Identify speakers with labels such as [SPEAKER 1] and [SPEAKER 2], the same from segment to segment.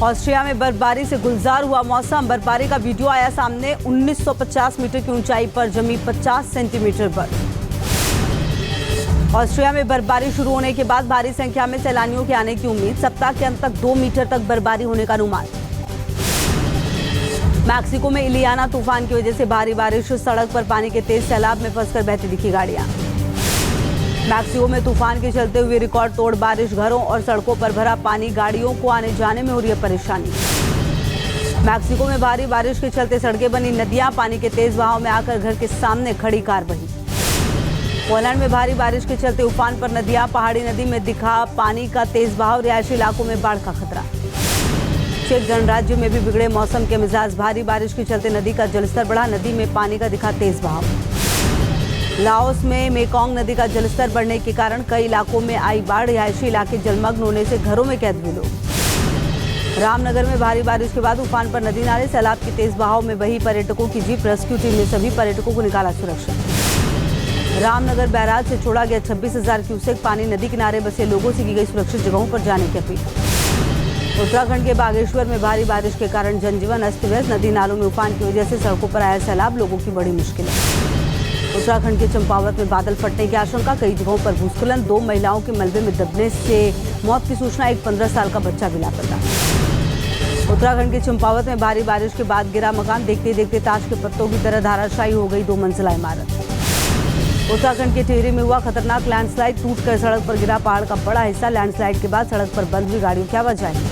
[SPEAKER 1] Austria में बर्फबारी से गुलजार हुआ मौसम। बर्फबारी का वीडियो आया सामने। 1950 मीटर की ऊंचाई पर जमी 50 सेंटीमीटर बर्फ। ऑस्ट्रिया में बर्फबारी शुरू होने के बाद भारी संख्या में सैलानियों के आने की उम्मीद। सप्ताह के अंत तक 2 मीटर तक बर्फबारी होने का अनुमान। मैक्सिको में इलियाना तूफान की वजह से भारी बारिश। सड़क पर पानी के तेज सैलाब में फंसकर बहती दिखी गाड़ियां। मैक्सिको में तूफान के चलते हुए रिकॉर्ड तोड़ बारिश। घरों और सड़कों पर भरा पानी। गाड़ियों को आने जाने में हो रही है परेशानी। मैक्सिको में भारी बारिश के चलते सड़कें बनी नदियां। पानी के तेज बहाव में आकर घर के सामने खड़ी कार बही। पोलैंड में भारी बारिश के चलते उफान पर नदियां। पहाड़ी नदी में दिखा पानी का तेज बहाव। रिहायशी इलाकों में बाढ़ का खतरा। चेक गणराज्य में भी बिगड़े मौसम के मिजाज। भारी बारिश के चलते नदी का जलस्तर बढ़ा। नदी में पानी का दिखा तेज बहाव। लाओस में मेकोंग नदी का जलस्तर बढ़ने के कारण कई इलाकों में आई बाढ़। रिहायशी इलाके जलमग्न होने से घरों में कैद हुए लोग। रामनगर में भारी बारिश के बाद उफान पर नदी नाले। सैलाब के तेज बहाव में बही पर्यटकों की जीप। रेस्क्यू टीम ने सभी पर्यटकों को निकाला सुरक्षित। रामनगर बैराज से छोड़ा गया 26,000 क्यूसेक पानी। नदी किनारे बसे लोगों से की गई सुरक्षित जगहों पर जाने की अपील। उत्तराखंड के बागेश्वर में भारी बारिश के कारण जनजीवन अस्त व्यस्त। नदी नालों में उफान की वजह से सड़कों पर आया सैलाब। लोगों की बड़ी मुश्किल है। उत्तराखंड के चंपावत में बादल फटने की आशंका। कई जगहों पर भूस्खलन। 2 महिलाओं के मलबे में दबने से मौत की सूचना। एक 15 साल का बच्चा भी लापता। उत्तराखंड के चंपावत में भारी बारिश के बाद गिरा मकान। देखते देखते ताश के पत्तों की तरह धाराशायी हो गई 2 मंजिला इमारत। उत्तराखंड के टिहरी में हुआ खतरनाक लैंडस्लाइड। टूटकर सड़क पर गिरा पहाड़ का बड़ा हिस्सा। लैंडस्लाइड के बाद सड़क पर बंद हुई गाड़ियों की आवाजाही।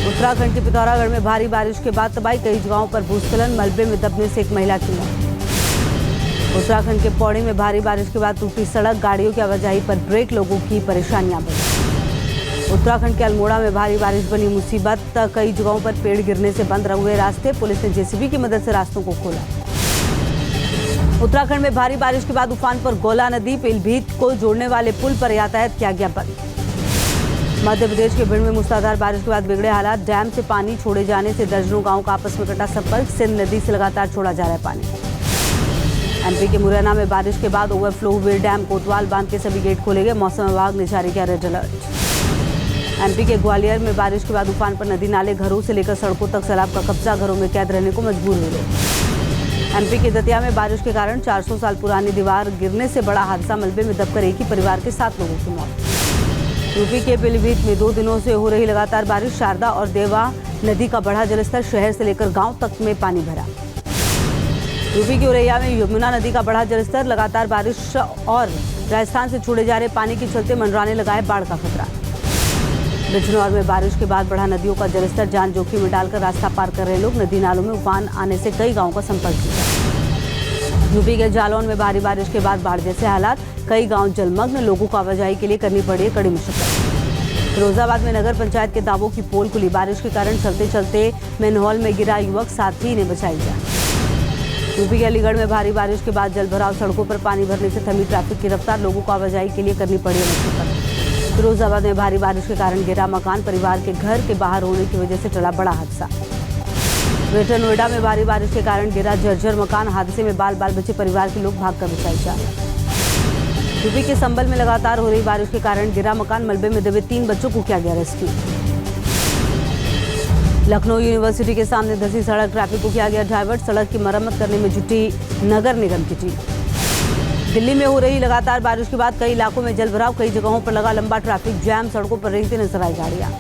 [SPEAKER 1] उत्तराखंड के पिथौरागढ़ में भारी बारिश के बाद तबाही। कई जगहों पर भूस्खलन। मलबे में दबने से एक महिला की मौत। उत्तराखंड के पौड़ी में भारी बारिश के बाद टूटी सड़क। गाड़ियों की आवाजाही पर ब्रेक। लोगों की परेशानियां बढ़ी। उत्तराखंड के अल्मोड़ा में भारी बारिश बनी मुसीबत। कई जगहों पर पेड़ गिरने से बंद हुए रास्ते। पुलिस ने जेसीबी की मदद से रास्तों को खोला। उत्तराखंड में भारी बारिश के बाद उफान पर गोला नदी। पीलीभीत को जोड़ने वाले पुल पर यातायात किया गया बंद। मध्य प्रदेश के भिंड में मूसलाधार बारिश के बाद बिगड़े हालात। डैम से पानी छोड़े जाने से दर्जनों गांव का आपस में कटा संपर्क। सिंध नदी से लगातार छोड़ा जा रहा है पानी। एमपी के मुरैना में बारिश के बाद ओवरफ्लो हुए डैम। कोतवाल बांध के सभी गेट खोले गए। मौसम विभाग ने जारी किया रेड अलर्ट। एमपी के ग्वालियर में बारिश के बाद उफान पर नदी नाले। घरों से लेकर सड़कों तक सैलाब का कब्जा। घरों में कैद रहने को मजबूर हुए लोग। एमपी के दतिया में बारिश के कारण 400 साल पुरानी दीवार गिरने से बड़ा हादसा। मलबे में दबकर एक ही परिवार के 7 लोगों की मौत। यूपी के पीलीभीत में 2 दिनों से हो रही लगातार बारिश। शारदा और देवा नदी का बढ़ा जलस्तर। शहर से लेकर गांव तक में पानी भरा। यूपी के औरैया में यमुना नदी का बढ़ा जलस्तर। लगातार बारिश और राजस्थान से छोड़े जा रहे पानी के चलते मंडराने लगा है बाढ़ का खतरा। बिजनौर में बारिश के बाद बढ़ा नदियों का जलस्तर। जान जोखिम में डालकर रास्ता पार कर रहे लोग। नदी नालों में उफान आने से कई गांवों का संपर्क टूटा। यूपी के जालौन में भारी बारिश के बाद बाढ़ जैसे हालात। कई गांव जलमग्न। लोगों को आवाजाही के लिए करनी पड़ी कड़ी मुश्किल। फिरोजाबाद में नगर पंचायत के दावों की पोल खुली। बारिश के कारण चलते चलते मैनहोल में गिरा युवक। साथी ने बचाई जान। यूपी के अलीगढ़ में भारी बारिश के बाद जलभराव। सड़कों पर पानी भरने से थमी ट्रैफिक की रफ्तार। लोगों को आवाजाही के लिए करनी पड़ी मुश्किल। फिरोजाबाद में भारी बारिश के कारण गिरा मकान। परिवार के घर के बाहर होने की वजह से टला बड़ा हादसा। ग्रेटर नोएडा में भारी बारिश के कारण गिरा जर्जर मकान। हादसे में बाल बचे परिवार के लोग भागकर बचाई जान। यूपी के संबल में लगातार हो रही बारिश के कारण गिरा मकान। मलबे में दबे 3 बच्चों को किया गया रेस्क्यू। लखनऊ यूनिवर्सिटी के सामने धंसी सड़क। ट्रैफिक को किया गया डाइवर्ट। सड़क की मरम्मत करने में जुटी नगर निगम की टीम। दिल्ली में हो रही लगातार बारिश के बाद कई इलाकों में जलभराव। कई जगहों पर लगा लंबा ट्रैफिक जैम। सड़कों पर रेंगती नजर आई गाड़ियां।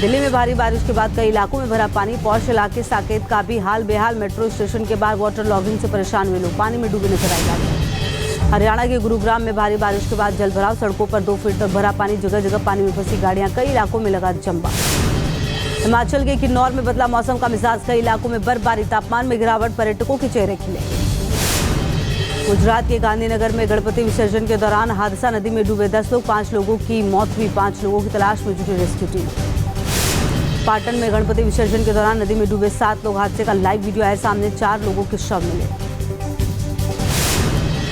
[SPEAKER 1] दिल्ली में भारी बारिश के बाद कई इलाकों में भरा पानी। पौष इलाके साकेत का भी हाल बेहाल। मेट्रो स्टेशन के बाहर वाटर लॉगिंग से परेशान हुए लोग। पानी में डूबे नजर आई गाड़ियां। हरियाणा के गुरुग्राम में भारी बारिश के बाद जलभराव। सड़कों पर 2 फीट तक भरा पानी। जगह जगह पानी में फंसी गाड़ियां। कई इलाकों में लगा जंबा। हिमाचल के किन्नौर में बदला मौसम का मिजाज। कई इलाकों में बर्फबारी। तापमान में गिरावट। पर्यटकों के चेहरे खिले। गुजरात के गांधीनगर में गणपति विसर्जन के दौरान हादसा। नदी में डूबे 10 लोग। 5 लोगों की मौत हुई। 5 लोगों की तलाश में जुटी रेस्क्यू टीम। पाटन में गणपति विसर्जन के दौरान नदी में डूबे 7 लोग। हादसे का लाइव वीडियो आया सामने। 4 लोगों के शव मिले।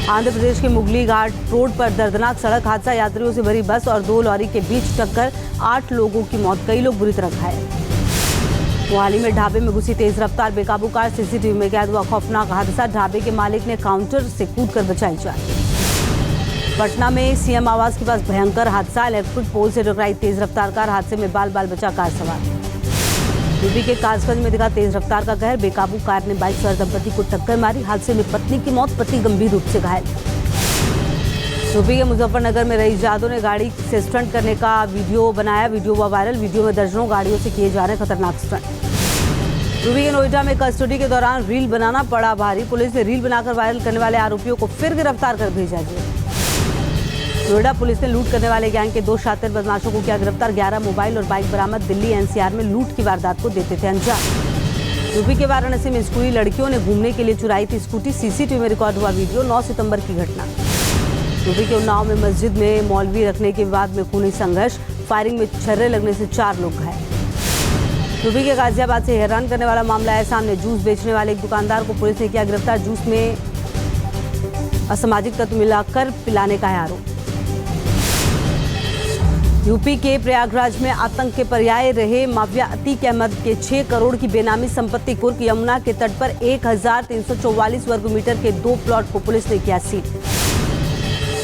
[SPEAKER 1] आंध्र प्रदेश के मुगली घाट रोड पर दर्दनाक सड़क हादसा। यात्रियों से भरी बस और 2 लॉरी के बीच टक्कर। 8 लोगों की मौत। कई लोग बुरी तरह घायल। मोहाली में ढाबे में घुसी तेज रफ्तार बेकाबू कार। सीसीटीवी में कैद हुआ खौफनाक हादसा। ढाबे के मालिक ने काउंटर से कूदकर बचाई जान। पटना में सीएम आवास के पास भयंकर हादसा, इलेक्ट्रिक पोल से टकराई तेज रफ्तार कार, हादसे में बाल बाल बचा कार सवार। यूपी के कासगंज में दिखा तेज रफ्तार का कहर, बेकाबू कार ने बाइक सवार दंपति को टक्कर मारी, हादसे में पत्नी की मौत, पति गंभीर रूप से घायल। यूपी के मुजफ्फरनगर में रईस जादव ने गाड़ी से स्टंट करने का वीडियो बनाया, वीडियो हुआ वायरल, वीडियो में दर्जनों गाड़ियों से किए जा रहे खतरनाक स्टंट। यूपी के नोएडा में कस्टडी के दौरान रील बनाना पड़ा भारी, पुलिस ने रील बनाकर वायरल करने वाले आरोपियों को फिर गिरफ्तार कर भेजा जेल। नोएडा पुलिस ने लूट करने वाले गैंग के 2 शातिर बदमाशों को किया गिरफ्तार, 11 मोबाइल और बाइक बरामद, दिल्ली एनसीआर में लूट की वारदात को देते थे अंजाम। यूपी के वाराणसी में स्कूली लड़कियों ने घूमने के लिए चुराई थी स्कूटी, सीसीटीवी में रिकॉर्ड हुआ वीडियो, 9 सितंबर की घटना। यूपी के उन्नाव में मस्जिद में मौलवी रखने के विवाद में खूनी संघर्ष, फायरिंग में छर्रे लगने से 4 लोग घायल। यूपी के गाजियाबाद से हैरान करने वाला मामला है सामने, जूस बेचने वाले एक दुकानदार को पुलिस ने किया गिरफ्तार, जूस में असामाजिक तत्व मिलाकर पिलाने का है आरोप। यूपी के प्रयागराज में आतंक के पर्याय रहे माफिया अतीक अहमद के 6 करोड़ की बेनामी संपत्ति कुर्क यमुना के तट पर 1344 वर्ग मीटर के 2 प्लॉट को पुलिस ने किया सील।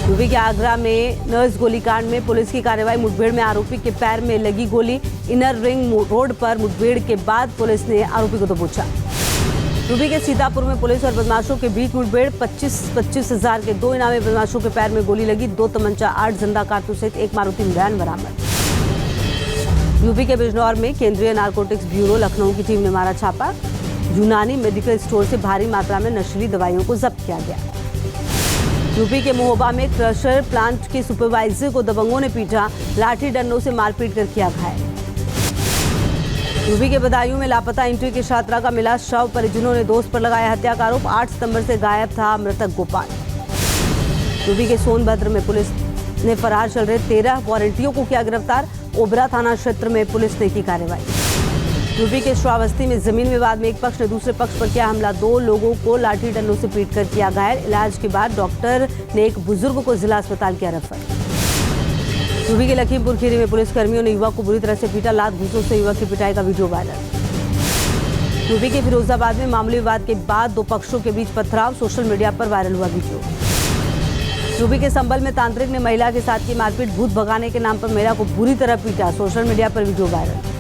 [SPEAKER 1] यूपी के आगरा में नर्स गोलीकांड में पुलिस की कार्रवाई, मुठभेड़ में आरोपी के पैर में लगी गोली, इनर रिंग रोड पर मुठभेड़ के बाद पुलिस ने आरोपी को दबोचा। यूपी के सीतापुर में पुलिस और बदमाशों के बीच मुठभेड़, 25 हजार के 2 इनामी बदमाशों के पैर में गोली लगी, 2 तमंचा, 8 जिंदा कारतूस सहित 1 मारुति वैन बरामद। यूपी के बिजनौर में केंद्रीय नारकोटिक्स ब्यूरो लखनऊ की टीम ने मारा छापा, यूनानी मेडिकल स्टोर से भारी मात्रा में नशीली दवाइयों को जब्त किया गया। यूपी के महोबा में क्रशर प्लांट के सुपरवाइजर को दबंगों ने पीटा, लाठी डंडों से मारपीट कर किया घायल। यूपी के बदायूं में लापता इंटर की छात्रा का मिला शव, परिजनों ने दोस्त पर लगाया हत्या का आरोप, 8 सितंबर से गायब था मृतक गोपाल। यूपी के सोनभद्र में पुलिस ने फरार चल रहे 13 वारंटियों को किया गिरफ्तार, ओबरा थाना क्षेत्र में पुलिस ने की कार्रवाई। यूपी के श्रावस्ती में जमीन विवाद में एक पक्ष ने दूसरे पक्ष पर किया हमला, 2 लोगों को लाठी डंडों से पीटकर किया घायल, इलाज के बाद डॉक्टर ने एक बुजुर्ग को जिला अस्पताल किया रेफर। यूपी के लखीमपुर खीरी में पुलिसकर्मियों ने युवक को बुरी तरह से पीटा, लात घूंसों से युवक की पिटाई का वीडियो वायरल। यूपी के फिरोजाबाद में मामूली विवाद के बाद 2 पक्षों के बीच पथराव, सोशल मीडिया पर वायरल हुआ वीडियो। यूपी के संभल में तांत्रिक ने महिला के साथ की मारपीट, भूत भगाने के नाम पर महिला को बुरी तरह पीटा, सोशल मीडिया पर वीडियो वायरल।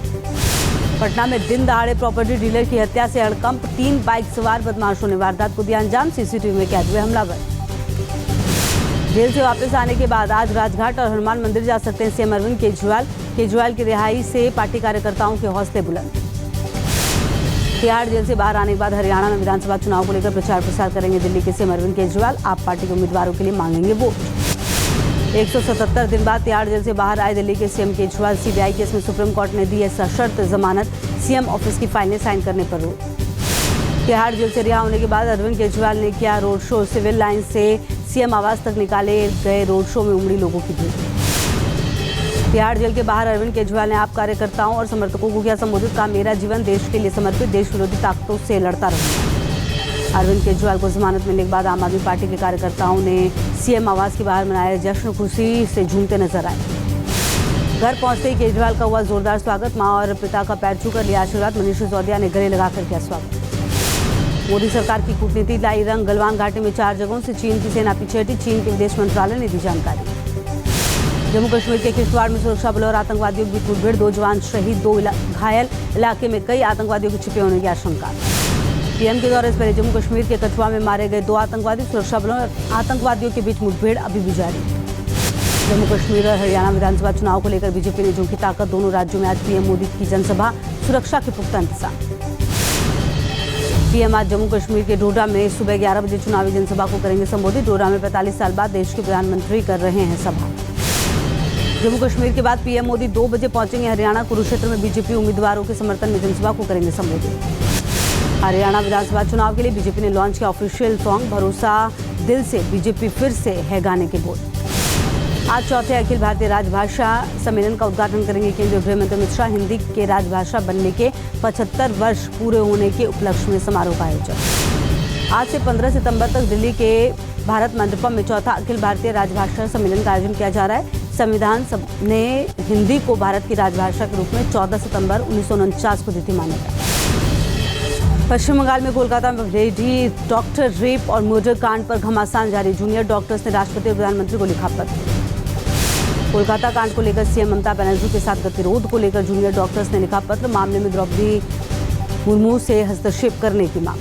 [SPEAKER 1] पटना में दिन दहाड़े प्रॉपर्टी डीलर की हत्या से हड़कंप, 3 बाइक सवार बदमाशों ने वारदात को दिया अंजाम, सीसीटीवी में कैद हुए हमलावर। जेल से वापस आने के बाद आज राजघाट और हनुमान मंदिर जा सकते हैं सीएम अरविंद केजरीवाल, केजरीवाल की रिहाई से पार्टी कार्यकर्ताओं के हौसले बुलंद। तिहाड़ जेल से बाहर आने के बाद हरियाणा में विधानसभा चुनाव को लेकर प्रचार प्रसार करेंगे दिल्ली के सीएम अरविंद केजरीवाल, आप पार्टी के उम्मीदवारों के लिए मांगेंगे वोट। 177 दिन बाद तिहाड़ जेल से बाहर आए दिल्ली के सीएम केजरीवाल, सीबीआई केस में सुप्रीम कोर्ट ने दी है सशर्त जमानत, सीएम ऑफिस की फाइलें साइन करने पर रोक। तिहाड़ जेल से रिहा होने के बाद अरविंद केजरीवाल ने किया रोड शो, सिविल लाइन से सीएम आवास तक निकाले गए रोड शो में उमड़ी लोगों की भीड़। तिहाड़ जेल के बाहर अरविंद केजरीवाल ने आप कार्यकर्ताओं और समर्थकों को किया संबोधित, कहा मेरा जीवन देश के लिए समर्पित, देश विरोधी ताकतों से लड़ता रहूंगा। अरविंद केजरीवाल को जमानत मिलने के बाद आम आदमी पार्टी के कार्यकर्ताओं ने सीएम आवास के बाहर मनाया जश्न, खुशी से झूमते नजर आए। घर पहुंचते ही केजरीवाल का हुआ जोरदार स्वागत, मां और पिता का पैर छूकर लिया आशीर्वाद, मनीष सिसोदिया ने गले लगाकर किया स्वागत। मोदी सरकार की कूटनीति लाई रंग, गलवान घाटी में 4 जगहों से चीन की सेना पीछे हटी, चीन के विदेश मंत्रालय ने दी जानकारी। जम्मू कश्मीर के किश्तवाड़ में सुरक्षा बलों और आतंकवादियों की मुठभेड़, 2 जवान शहीद, 2 घायल, इलाके में कई आतंकवादियों के छिपे होने की आशंका। पीएम के दौरे से पहले जम्मू कश्मीर के कठुआ में मारे गए 2 आतंकवादी, सुरक्षा बलों और आतंकवादियों के बीच मुठभेड़ अभी भी जारी। जम्मू कश्मीर और हरियाणा विधानसभा चुनाव को लेकर बीजेपी ने झोंकी ताकत, दोनों राज्यों में आज पीएम मोदी की जनसभा, सुरक्षा के पुख्ता इंतजाम। पीएम आज जम्मू कश्मीर के डोडा में सुबह 11 बजे चुनावी जनसभा को करेंगे संबोधित, डोडा में 45 साल बाद देश के प्रधानमंत्री कर रहे हैं सभा। जम्मू कश्मीर के बाद पीएम मोदी 2 बजे पहुंचेंगे हरियाणा, कुरुक्षेत्र में बीजेपी उम्मीदवारों के समर्थन में जनसभा को करेंगे संबोधित। हरियाणा विधानसभा चुनाव के लिए बीजेपी ने लॉन्च किया ऑफिशियल सॉन्ग, भरोसा दिल से, बीजेपी फिर से है गाने के बोल। आज चौथे अखिल भारतीय राजभाषा सम्मेलन का उद्घाटन करेंगे केंद्रीय गृह मंत्री अमित शाह, हिंदी के राजभाषा बनने के 75 वर्ष पूरे होने के उपलक्ष्य में समारोह का आयोजन। आज से 15 सितंबर तक दिल्ली के भारत मंडपम में चौथा अखिल भारतीय राजभाषा सम्मेलन का आयोजन किया जा रहा है। संविधान ने हिंदी को भारत की राजभाषा के रूप में 14 सितंबर 1949 को दी थी मान्यता। पश्चिम बंगाल में कोलकाता में लेडी डॉक्टर रेप और मर्डर कांड पर घमासान जारी। जूनियर डॉक्टर्स ने राष्ट्रपति और प्रधानमंत्री को लिखा पत्र। कोलकाता कांड को लेकर सीएम ममता बनर्जी के साथ गतिरोध को लेकर जूनियर डॉक्टर्स ने लिखा पत्र। मामले में द्रौपदी मुर्मू से हस्तक्षेप करने की मांग।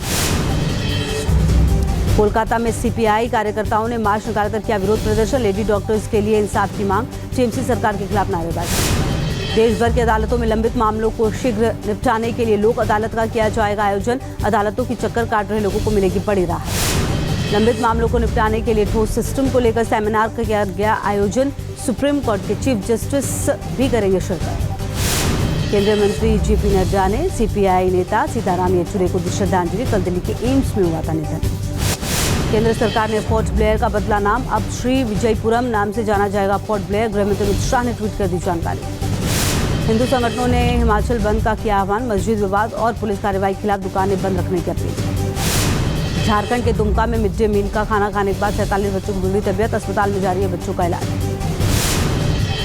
[SPEAKER 1] कोलकाता में सीपीआई कार्यकर्ताओं ने मार्च निकालकर किया विरोध प्रदर्शन। लेडी डॉक्टर्स के लिए इंसाफ की मांग। टीएमसी सरकार के खिलाफ नारेबाजी। देश भर की अदालतों में लंबित मामलों को शीघ्र निपटाने के लिए लोक अदालत का किया जाएगा आयोजन। अदालतों की चक्कर काट रहे लोगों को मिलेगी बड़ी राहत। लंबित मामलों को निपटाने के लिए ठोस सिस्टम को लेकर सेमिनार का किया गया आयोजन। सुप्रीम कोर्ट के चीफ जस्टिस भी करेंगे शिरकत। केंद्रीय मंत्री जेपी नड्डा ने सीपीआई नेता सीताराम येचुरी को दी श्रद्धांजलि। कल दिल्ली के एम्स में हुआ था निधन। केंद्र सरकार ने पोर्ट ब्लेयर का बदला नाम। अब श्री विजयपुरम नाम से जाना जाएगा पोर्ट ब्लेयर। गृहमंत्री अमित शाह ने ट्वीट कर दी जानकारी। हिंदू संगठनों ने हिमाचल बंद का किया आह्वान। मस्जिद विवाद और पुलिस कार्रवाई के खिलाफ दुकानें बंद रखने की अपील। झारखंड के दुमका में मिड डे मील का खाना खाने के बाद 47 बच्चों की बिगड़ी तबीयत। अस्पताल में जारी है बच्चों का इलाज।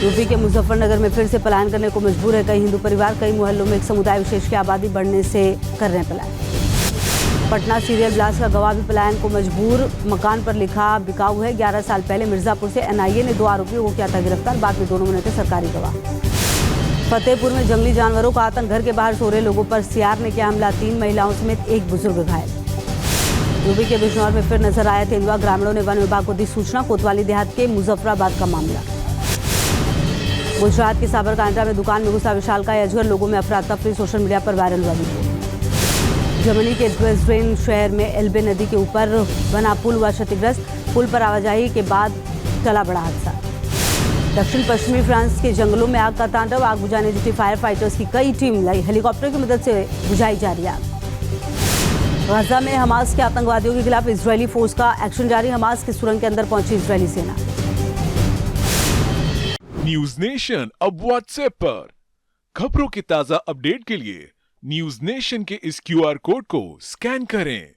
[SPEAKER 1] यूपी के मुजफ्फरनगर में फिर से पलायन करने को मजबूर है कई हिंदू परिवार। कई मोहल्लों में एक समुदाय विशेष की आबादी बढ़ने से कर रहे हैं पलायन। पटना सीरियल ब्लास्ट का गवाह भी पलायन को मजबूर। मकान पर लिखा बिकाऊ है। 11 साल पहले मिर्जापुर से एनआईए ने 2 आरोपियों को किया था गिरफ्तार। बाद में दोनों बने थे सरकारी गवाह। फतेहपुर में जंगली जानवरों का आतंक। घर के बाहर सो रहे लोगों पर सियार ने किया हमला। 3 महिलाओं समेत एक बुजुर्ग घायल। यूपी के बिजनौर में फिर नजर आया तेंदुआ। ग्रामीणों ने वन विभाग को दी सूचना। कोतवाली देहात के मुजफ्फराबाद का मामला। गुजरात के साबरकांठा में दुकान में घुसा विशालकाय अजगर। लोगों में अफरा तफरी। सोशल मीडिया पर वायरल हुआ वीडियो। जर्मनी के ड्रेसडेन शहर में एल्बे नदी के ऊपर बना पुल हुआ क्षतिग्रस्त। पुल पर आवाजाही के बाद टला बड़ा हादसा। दक्षिण पश्चिमी फ्रांस के जंगलों में आग का तांडव। आग बुझाने जुटी फायर फाइटर्स की कई टीम हेलीकॉप्टर की मदद से बुझाई जा रही है आग। गाजा में हमास के आतंकवादियों के खिलाफ इजरायली फोर्स का एक्शन जारी। हमास के सुरंग के अंदर पहुंची इजरायली सेना।
[SPEAKER 2] न्यूज नेशन अब व्हाट्सएप पर खबरों के ताजा अपडेट के लिए न्यूज नेशन के इस क्यूआर कोड को स्कैन करें।